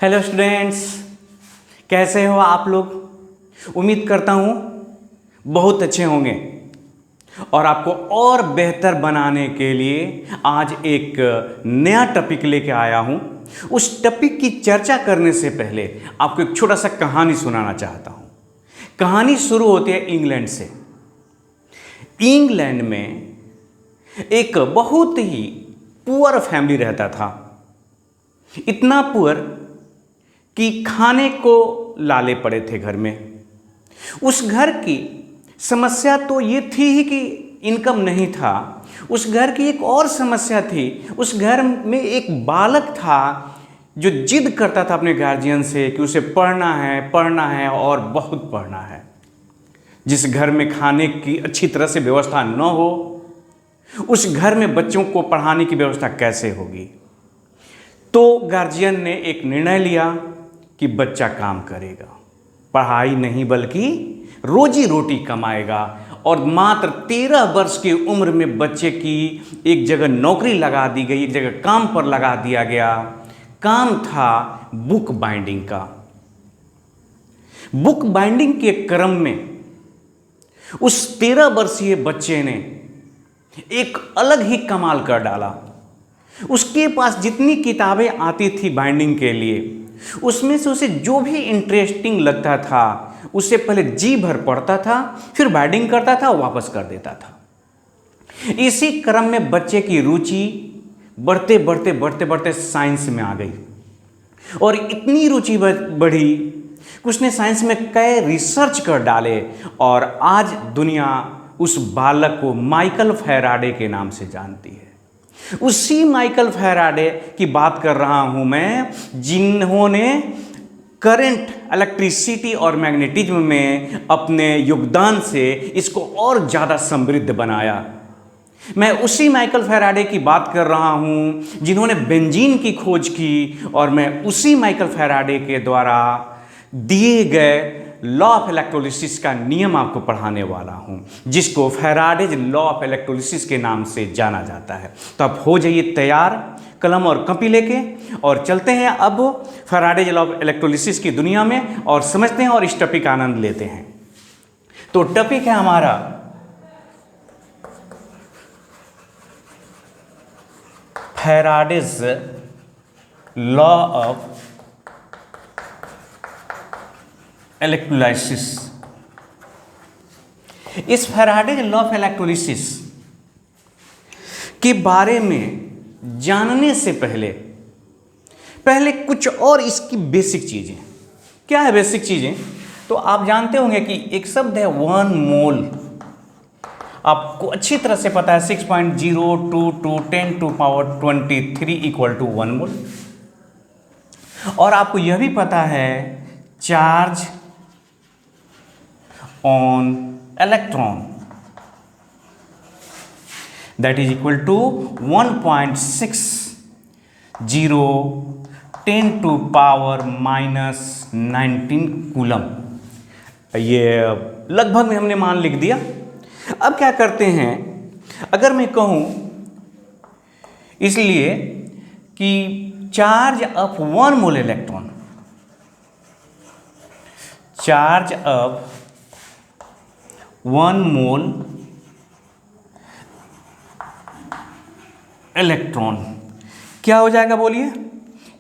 Hello students, कैसे हो आप लोग। उम्मीद करता हूँ बहुत अच्छे होंगे और आपको और बेहतर बनाने के लिए आज एक नया टॉपिक लेके आया हूँ। उस टॉपिक की चर्चा करने से पहले आपको एक छोटा सा कहानी सुनाना चाहता हूँ। कहानी शुरू होती है इंग्लैंड से। इंग्लैंड में एक बहुत ही पुअर फैमिली रहता था। इतना पुअर कि खाने को लाले पड़े थे घर में। उस घर की समस्या तो ये थी ही कि इनकम नहीं था। उस घर की एक और समस्या थी। उस घर में एक बालक था जो जिद करता था अपने गार्जियन से कि उसे पढ़ना है और बहुत पढ़ना है। जिस घर में खाने की अच्छी तरह से व्यवस्था न हो, उस घर में बच्चों को पढ़ाने की व्यवस्था कैसे होगी। तो गार्जियन ने एक निर्णय लिया कि बच्चा काम करेगा, पढ़ाई नहीं बल्कि रोजी रोटी कमाएगा। और मात्र 13 वर्ष की उम्र में बच्चे की एक जगह नौकरी लगा दी गई, एक जगह काम पर लगा दिया गया। काम था बुक बाइंडिंग का। बुक बाइंडिंग के क्रम में उस 13 वर्षीय बच्चे ने एक अलग ही कमाल कर डाला। उसके पास जितनी किताबें आती थी बाइंडिंग के लिए, उसमें से उसे जो भी इंटरेस्टिंग लगता था उसे पहले जी भर पढ़ता था, फिर बाइंडिंग करता था, वापस कर देता था। इसी क्रम में बच्चे की रुचि बढ़ते बढ़ते बढ़ते बढ़ते साइंस में आ गई और इतनी रुचि बढ़ी कि उसने साइंस में कई रिसर्च कर डाले और आज दुनिया उस बालक को माइकल फैराडे के नाम से जानती है। उसी माइकल फैराडे की बात कर रहा हूं मैं, जिन्होंने करंट, इलेक्ट्रिसिटी और मैग्नेटिज्म में अपने योगदान से इसको और ज़्यादा समृद्ध बनाया। मैं उसी माइकल फैराडे की बात कर रहा हूं जिन्होंने बेंजीन की खोज की और मैं उसी माइकल फैराडे के द्वारा दिए गए लॉ ऑफ इलेक्ट्रोलिसिस का नियम आपको पढ़ाने वाला हूं, जिसको फैराडेज लॉ ऑफ इलेक्ट्रोलिसिस के नाम से जाना जाता है। तो आप हो जाइए तैयार, कलम और कॉपी लेके, और चलते हैं अब फैराडेज लॉ ऑफ इलेक्ट्रोलिसिस की दुनिया में और समझते हैं और इस टॉपिक का आनंद लेते हैं। तो टॉपिक है हमारा फैराडेज लॉ ऑफ इलेक्ट्रोलाइसिस। इस फैराडेज लॉ ऑफ इलेक्ट्रोलिसिस के बारे में जानने से पहले कुछ और इसकी बेसिक चीजें। क्या है बेसिक चीजें? तो आप जानते होंगे कि एक शब्द है 1 मोल। आपको अच्छी तरह से पता है 6.022 10 to power 23 इक्वल टू 1 मोल। और आपको यह भी पता है charge on electron that is equal to 1.60 10 to power -19 coulomb. ये लगभग में हमने मान लिख दिया। अब क्या करते हैं, अगर मैं कहूं इसलिए कि charge of 1 mole electron, charge of 1 mole electron क्या हो जाएगा बोलिए?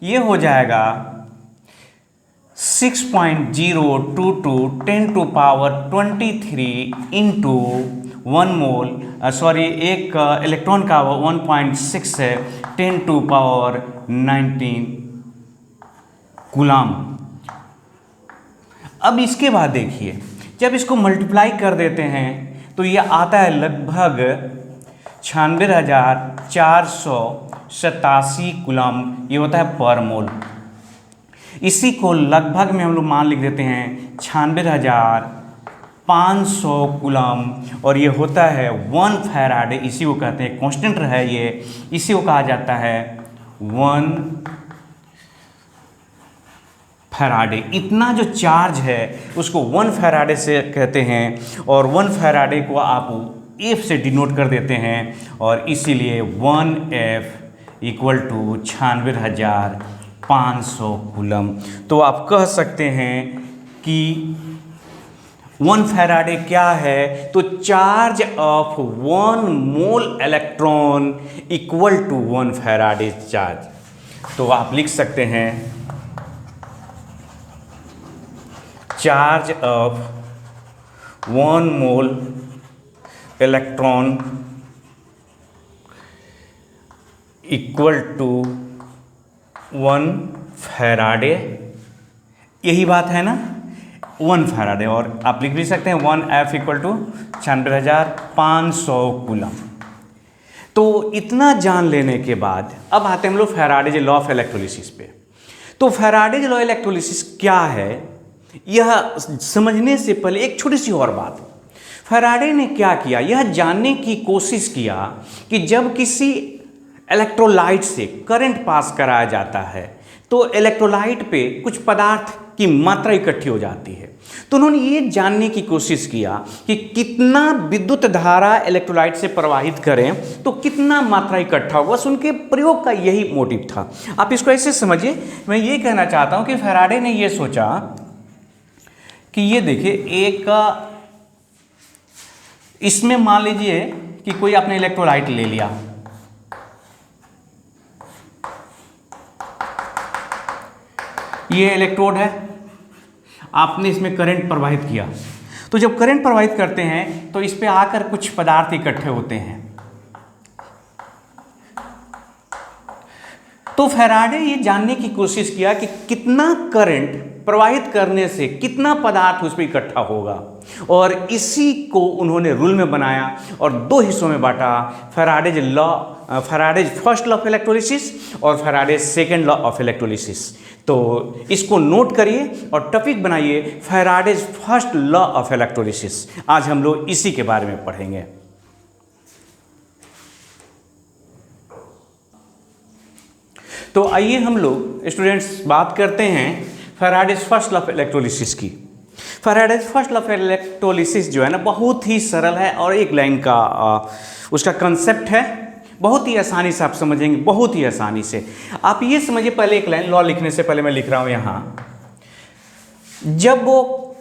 ये हो जाएगा 6.022 10 to power 23 into 1 mole, sorry एक इलेक्ट्रॉन का 1.6 है 10 to power 19 कूलम। अब इसके बाद देखिए, जब इसको मल्टीप्लाई कर देते हैं तो ये आता है लगभग 96,487 कूलम। ये होता है पर मोल। इसी को लगभग में हम लोग मान लिख देते हैं 96,500 कूलम, और ये होता है 1 फैराडे। इसी को कहते हैं कांस्टेंट है ये, इसी को कहा जाता है 1 फैराडे। इतना जो चार्ज है उसको 1 फैराडे से कहते हैं, और 1 फैराडे को आप F से डिनोट कर देते हैं, और इसीलिए 1F इक्वल टू 96,500 500 कूलम। तो आप कह सकते हैं कि 1 फैराडे क्या है, तो charge of 1 mole electron equal to 1 Faraday charge. तो आप लिख सकते हैं charge of 1 mole electron equal to 1 Faraday, यही बात है ना, 1 फैराडे। और आप लिख भी सकते हैं 1F इक्वल टू 96,500 कूलम। तो इतना जान लेने के बाद अब आते हैं हम लोग फैराडेज लॉ ऑफ इलेक्ट्रोलिसिस पे। तो फैराडेज लॉ इलेक्ट्रोलिसिस क्या है, यह समझने से पहले एक छोटी सी और बात। फैराडे ने क्या किया, यह जानने की कोशिश किया कि जब किसी इलेक्ट्रोलाइट से करंट पास कराया जाता है तो इलेक्ट्रोलाइट पे कुछ पदार्थ की मात्रा इकट्ठी हो जाती है। तो उन्होंने ये जानने की कोशिश किया कि कितना विद्युत धारा इलेक्ट्रोलाइट से प्रवाहित करें तो कितना मात्रा इकट्ठा होगा। बस उनके प्रयोग का यही मोटिव था। आप इसको ऐसे समझिए, मैं ये कहना चाहता हूँ कि फैराडे ने ये सोचा कि ये देखिए, एक इसमें मान लीजिए कि कोई आपने इलेक्ट्रोलाइट ले लिया, ये इलेक्ट्रोड है, आपने इसमें करंट प्रवाहित किया। तो जब करंट प्रवाहित करते हैं तो इस पे आकर कुछ पदार्थ इकट्ठे होते हैं। तो फैराडे ये जानने की कोशिश किया कि कितना करंट प्रवाहित करने से कितना पदार्थ उस पर इकट्ठा होगा, और इसी को उन्होंने रूल में बनाया और 2 हिस्सों में बांटा, Faraday's first law of electrolysis और Faraday's second law of electrolysis. तो इसको नोट करिए और टॉपिक बनाइए, Faraday's first law of electrolysis. आज हम लोग इसी के बारे में पढ़ेंगे। तो आइए हम लोग स्टूडेंट्स बात करते हैं Faraday's first law of electrolysis की। Faraday's first law of electrolysis जो है ना, बहुत ही सरल है और एक लाइन का उसका कंसेप्ट है, बहुत ही आसानी से आप समझेंगे, बहुत ही आसानी से। आप ये समझिए, पहले एक लाइन लॉ लिखने से पहले मैं लिख रहा हूँ यहाँ, जब वो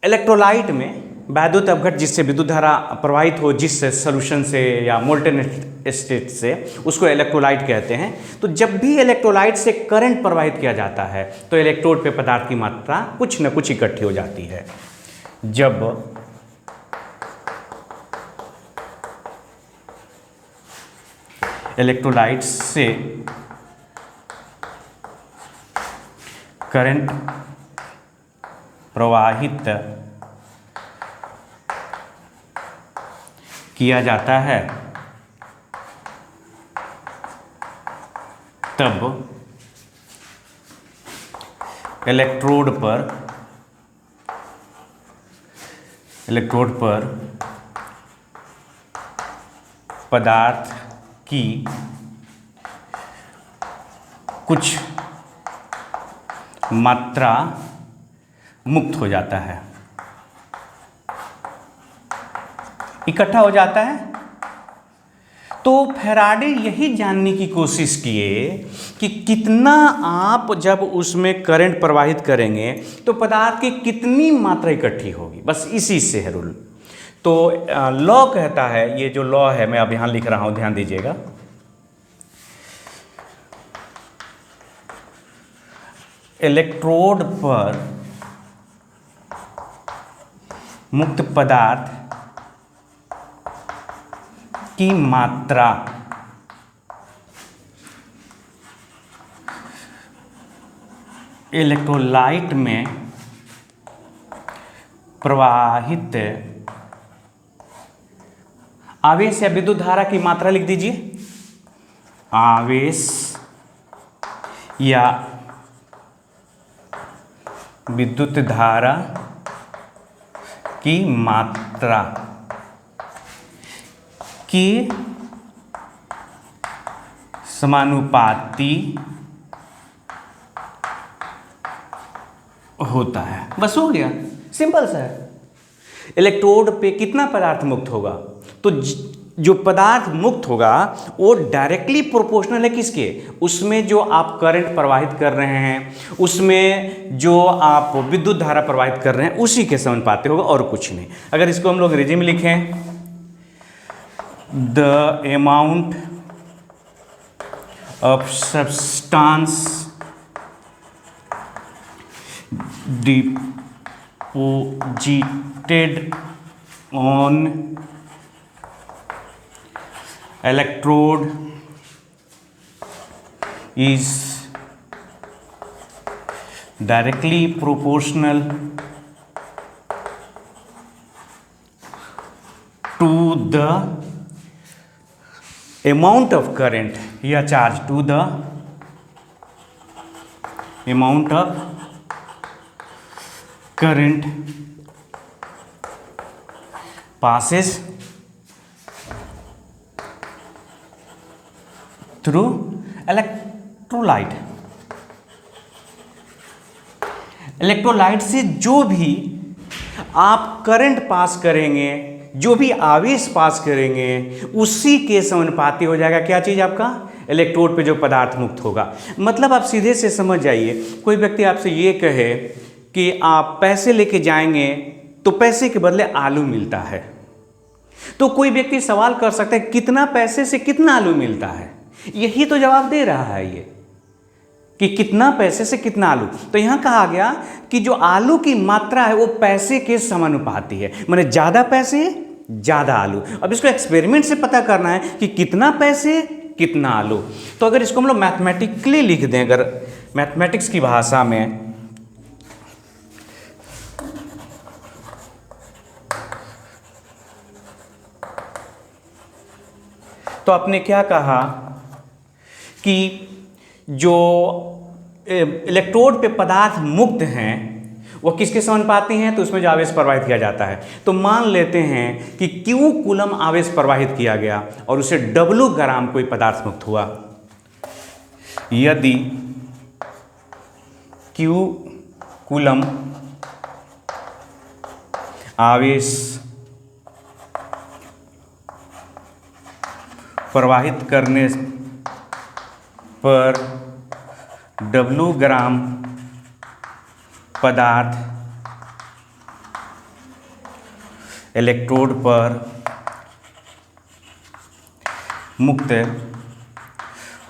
इलेक्ट्रोलाइट में वैद्युत अपघट जिससे विद्युत धारा प्रवाहित हो, जिस सोल्यूशन से या मोल्टेन स्टेट से, उसको इलेक्ट्रोलाइट कहते हैं। तो जब भी इलेक्ट्रोलाइट से करंट प्रवाहित किया जाता है तो इलेक्ट्रोड पे पदार्थ की मात्रा कुछ न कुछ इकट्ठी हो जाती है। जब इलेक्ट्रोलाइट से करंट प्रवाहित किया जाता है तब इलेक्ट्रोड पर पदार्थ की कुछ मात्रा मुक्त हो जाता है, इकट्ठा हो जाता है। तो फैराडे यही जानने की कोशिश किए कि कितना आप जब उसमें करंट प्रवाहित करेंगे तो पदार्थ की कितनी मात्रा इकट्ठी होगी, बस इसी से है रूल। तो लॉ कहता है, ये जो लॉ है मैं अब यहाँ लिख रहा हूँ, ध्यान दीजिएगा। इलेक्ट्रोड पर मुक्त पदार्थ की मात्रा इलेक्ट्रोलाइट में प्रवाहित आवेश या विद्युत धारा की मात्रा लिख दीजिए, आवेश या विद्युत धारा की मात्रा के समानुपाती होता है। बस हो गया, सिंपल सा है। इलेक्ट्रोड पे कितना पदार्थ मुक्त होगा, तो जो पदार्थ मुक्त होगा वो डायरेक्टली प्रोपोर्शनल है किसके, उसमें जो आप करंट प्रवाहित कर रहे हैं, उसमें जो आप विद्युत धारा प्रवाहित कर रहे हैं, उसी के समानुपाती होगा और कुछ नहीं। अगर इसको हम लोग अंग्रेजी में लिखें, the amount of substance deposited on electrode is directly proportional to the amount of current या charge, to the amount of current passes through electrolyte. Electrolyte से जो भी आप करंट पास करेंगे, जो भी आवेश पास करेंगे, उसी के समानुपाती हो जाएगा क्या चीज़, आपका इलेक्ट्रोड पे जो पदार्थ मुक्त होगा। मतलब आप सीधे से समझ जाइए, कोई व्यक्ति आपसे ये कहे कि आप पैसे लेके जाएंगे तो पैसे के बदले आलू मिलता है, तो कोई व्यक्ति सवाल कर सकता है कितना पैसे से कितना आलू मिलता है। यही तो जवाब दे रहा है ये कि कितना पैसे से कितना आलू। तो यहां कहा गया कि जो आलू की मात्रा है वो पैसे के समानुपाती है, माने ज्यादा पैसे ज्यादा आलू। अब इसको एक्सपेरिमेंट से पता करना है कि कितना पैसे कितना आलू। तो अगर इसको हम लोग मैथमेटिकली लिख दें, अगर मैथमेटिक्स की भाषा में, तो आपने क्या कहा कि जो इलेक्ट्रोड पे पदार्थ मुक्त हैं वो किसके समानुपाती हैं, तो उसमें जो आवेश प्रवाहित किया जाता है। तो मान लेते हैं कि Q कूलम आवेश प्रवाहित किया गया और उसे W ग्राम कोई पदार्थ मुक्त हुआ। यदि Q कूलम आवेश प्रवाहित करने पर W ग्राम पदार्थ इलेक्ट्रोड पर मुक्त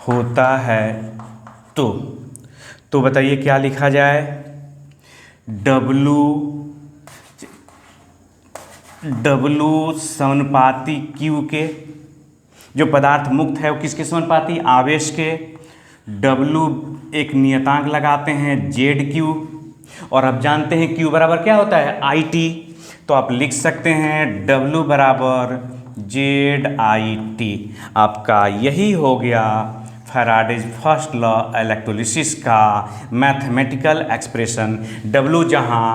होता है, तो बताइए क्या लिखा जाए। W समानुपाती Q के, जो पदार्थ मुक्त है वो किसके समानुपाती, आवेश के। W एक नियतांक लगाते हैं ZQ, और अब जानते हैं Q बराबर क्या होता है, IT। तो आप लिख सकते हैं W बराबर ZIT। आपका यही हो गया फैराडेज फर्स्ट लॉ इलेक्ट्रोलिसिस का मैथमेटिकल एक्सप्रेशन। W जहां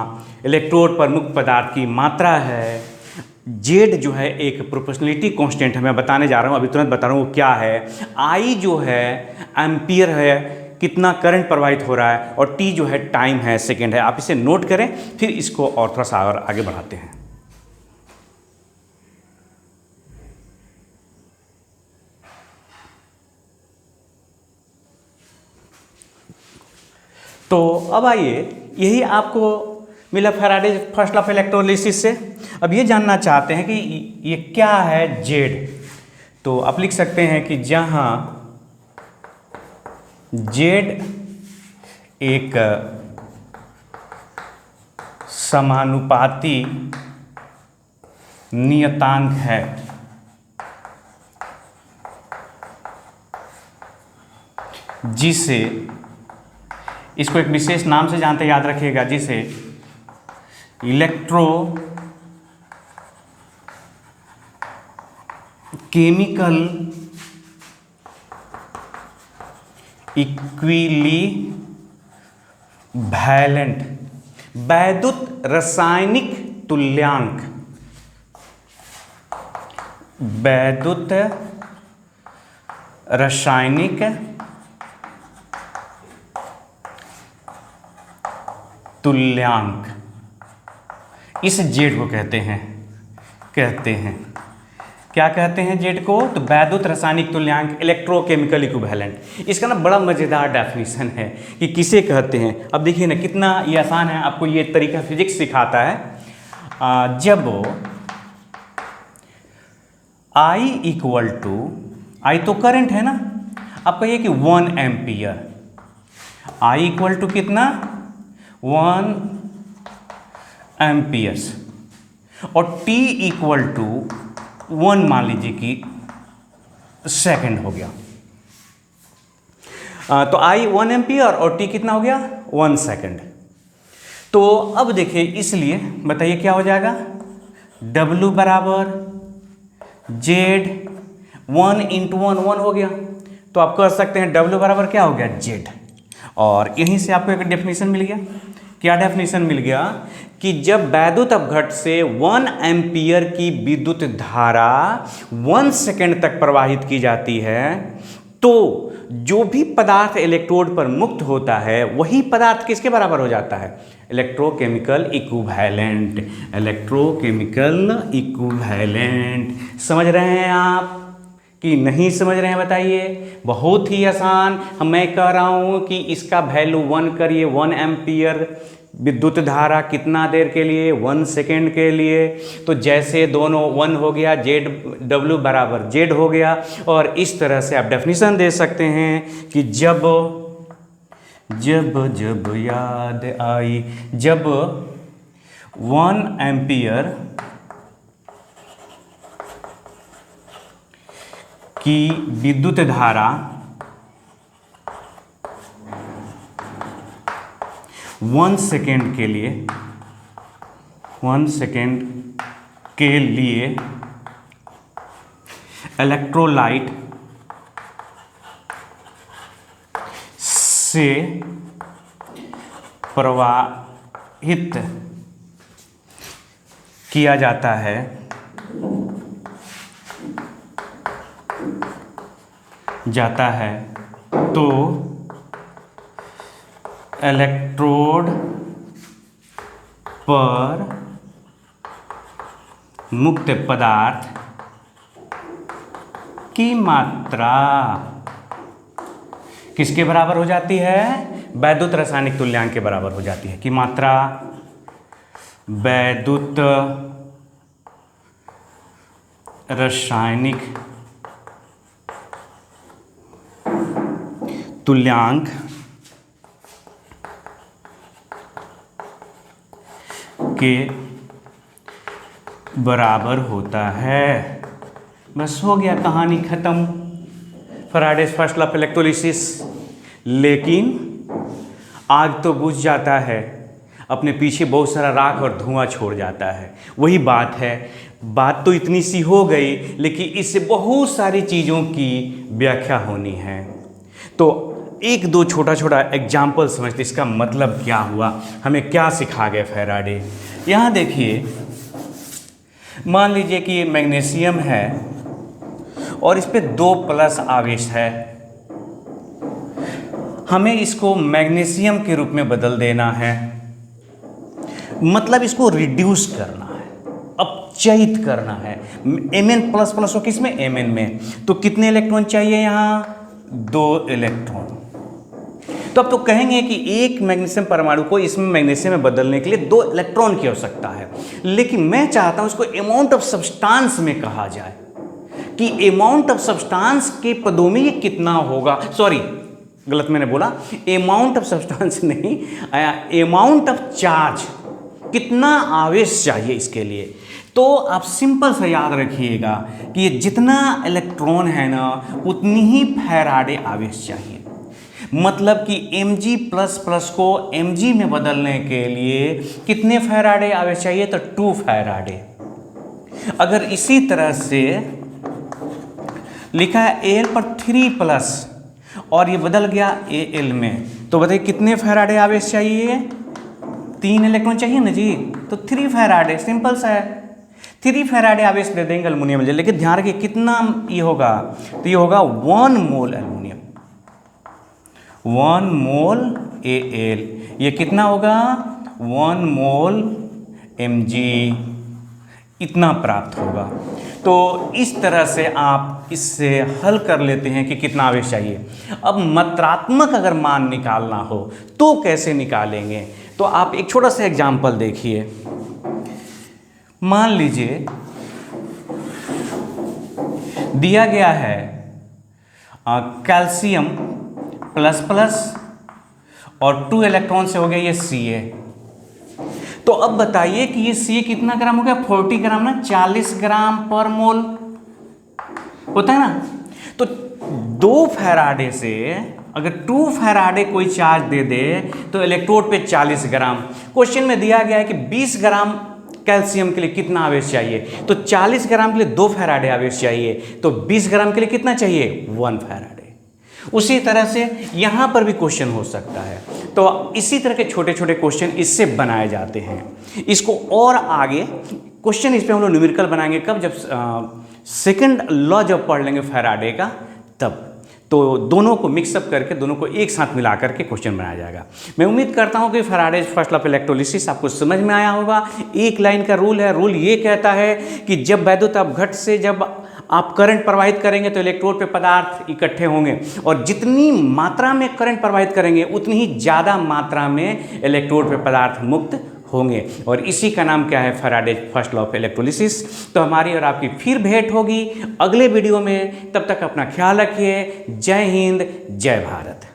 इलेक्ट्रोड पर मुक्त पदार्थ की मात्रा है, Z जो है एक प्रोपोर्शनलिटी कांस्टेंट है, मैं बताने जा रहा हूँ, अभी तुरंत बता रहा हूँ वो क्या है। I जो है एम्पियर है, कितना करंट प्रवाहित हो रहा है, और T जो है टाइम है, सेकेंड है। आप इसे नोट करें, फिर इसको और थोड़ा सा और आगे बढ़ाते हैं। तो अब आइए, यही आपको मिला Faraday's first law of electrolysis से। अब ये जानना चाहते हैं कि ये क्या है Z। तो आप लिख सकते हैं कि जहां Z एक समानुपाती नियतांक है, जिसे, इसको एक विशेष नाम से जानते, याद रखिएगा, जिसे इलेक्ट्रो केमिकल इक्विलिब्रियंट, वैद्युत रासायनिक तुल्यांक, वैद्युत रासायनिक तुल्यांक, इस Z को कहते हैं क्या कहते हैं जेड को? तो वैद्युत रासायनिक तुल्यांक, इलेक्ट्रोकेमिकल इक्विवेलेंट। इसका ना बड़ा मज़ेदार डेफिनेशन है कि किसे कहते हैं। अब देखिए ना कितना ये आसान है, आपको ये तरीका फिजिक्स सिखाता है। जब I इक्वल टू, आई तो करंट है ना, आप कहिए कि 1 एम्पियर, I इक्वल टू कितना? 1 एम्पियर्स, और T इक्वल टू 1 मान लीजिए कि सेकंड हो गया। तो I 1 एम्पियर और T कितना हो गया? 1 सेकंड। तो अब देखिए, इसलिए बताइए क्या हो जाएगा? W बराबर Z, 1 इंटू 1 हो गया। तो आप कह सकते हैं W बराबर क्या हो गया? Z। और यहीं से आपको एक डेफिनेशन मिल गया। क्या डेफिनेशन मिल गया? कि जब वैद्युत अपघट्ट से 1 एम्पियर की विद्युत धारा 1 सेकंड तक प्रवाहित की जाती है, तो जो भी पदार्थ इलेक्ट्रोड पर मुक्त होता है वही पदार्थ किसके बराबर हो जाता है? Electrochemical equivalent. Electrochemical equivalent. समझ रहे हैं आप कि नहीं समझ रहे हैं? बताइए। बहुत ही आसान। मैं कह रहा हूं कि इसका वैल्यू 1 करिए। 1 एम्पियर विद्युत धारा कितना देर के लिए? 1 सेकेंड के लिए। तो जैसे दोनों 1 हो गया, जेड डब्ल्यू बराबर जेड हो गया। और इस तरह से आप डेफिनेशन दे सकते हैं कि जब जब जब याद आई, जब 1 एम्पियर की विद्युत धारा 1 सेकेंड के लिए 1 सेकेंड के लिए इलेक्ट्रोलाइट से प्रवाहित किया जाता है, तो इलेक्ट्रोड पर मुक्त पदार्थ की मात्रा किसके बराबर हो जाती है? वैद्युत रासायनिक तुल्यांक के बराबर हो जाती है। कि मात्रा वैद्युत रासायनिक तुल्यांक के बराबर होता है। बस हो गया, कहानी खत्म। Faraday's first law of electrolysis. लेकिन आग तो बुझ जाता है, अपने पीछे बहुत सारा राख और धुआं छोड़ जाता है। वही बात है, बात तो इतनी सी हो गई, लेकिन इससे बहुत सारी चीज़ों की व्याख्या होनी है। तो एक दो छोटा छोटा एग्जाम्पल समझते, इसका मतलब क्या हुआ, हमें क्या सिखा गए फैराडे। यहाँ देखिए, मान लीजिए कि मैग्नीशियम है और इस पे 2 प्लस आवेश है। हमें इसको मैग्नीशियम के रूप में बदल देना है, मतलब इसको रिड्यूस करना है, अपचयित करना है। Mn++ हो किसमें? Mn में। तो कितने इलेक्ट्रॉन चाहिए यहाँ? 2 इलेक्ट्रॉन। तो अब तो कहेंगे कि एक मैग्नीशियम परमाणु को इसमें मैग्नीशियम में बदलने के लिए 2 इलेक्ट्रॉन की आवश्यकता है। लेकिन मैं चाहता हूं इसको अमाउंट ऑफ सब्सटेंस में कहा जाए कि अमाउंट ऑफ सब्सटेंस के पदों में ये कितना होगा। सॉरी, गलत मैंने बोला, अमाउंट ऑफ सब्सटेंस नहीं, अमाउंट ऑफ चार्ज, कितना आवेश चाहिए इसके लिए। तो आप सिंपल से याद रखिएगा कि ये जितना इलेक्ट्रॉन है ना, उतनी ही फैराडे आवेश चाहिए। मतलब कि Mg++ को Mg में बदलने के लिए कितने फैराडे आवेश चाहिए? तो 2 फैराडे। अगर इसी तरह से लिखा है Al पर 3+ और ये बदल गया Al में, तो बताइए कितने फैराडे आवेश चाहिए? 3 इलेक्ट्रॉन चाहिए ना जी, तो 3 फैराडे। सिंपल सा है, 3 फैराडे आवेश दे देंगे अल्युमिनियम में। लेकिन ध्यान रखिए कितना ये होगा, तो ये होगा 1 मोल एल्युमिनियम, 1 मोल Al। ये कितना होगा? 1 मोल Mg। इतना प्राप्त होगा। तो इस तरह से आप इससे हल कर लेते हैं कि कितना आवेश चाहिए। अब मात्रात्मक अगर मान निकालना हो तो कैसे निकालेंगे, तो आप एक छोटा सा एग्जाम्पल देखिए। मान लीजिए दिया गया है कैल्शियम प्लस प्लस और 2 इलेक्ट्रॉन से हो गया ये Ca। तो अब बताइए कि ये Ca कितना ग्राम हो गया, 40 ग्राम ना, 40 ग्राम पर मोल होता है ना। तो 2 फैराडे से अगर 2 फैराडे कोई चार्ज दे दे तो इलेक्ट्रोड पे 40 ग्राम। क्वेश्चन में दिया गया है कि 20 ग्राम कैल्शियम के लिए कितना आवेश चाहिए, तो 40 ग्राम के लिए 2 फैराडे आवेश चाहिए, तो 20 ग्राम के लिए कितना चाहिए, 1 फैराडे। उसी तरह से यहाँ पर भी क्वेश्चन हो सकता है। तो इसी तरह के छोटे छोटे क्वेश्चन इससे बनाए जाते हैं। इसको और आगे क्वेश्चन इस पे हम लोग न्यूमेरिकल बनाएंगे कब, जब सेकंड लॉ जब पढ़ लेंगे फैराडे का तब। तो दोनों को मिक्सअप करके दोनों को एक साथ मिला करके क्वेश्चन बनाया जाएगा। मैं उम्मीद करता हूं कि Faraday's first law of electrolysis आपको समझ में आया होगा। एक लाइन का रूल है। रूल ये कहता है कि जब वैद्युत अपघट से जब आप करंट प्रवाहित करेंगे तो इलेक्ट्रोड पे पदार्थ इकट्ठे होंगे, और जितनी मात्रा में करंट प्रवाहित करेंगे उतनी ही ज़्यादा मात्रा में इलेक्ट्रोड पे पदार्थ मुक्त होंगे। और इसी का नाम क्या है, Faraday's first law of electrolysis. तो हमारी और आपकी फिर भेंट होगी अगले वीडियो में। तब तक अपना ख्याल रखिए। जय हिंद, जय भारत।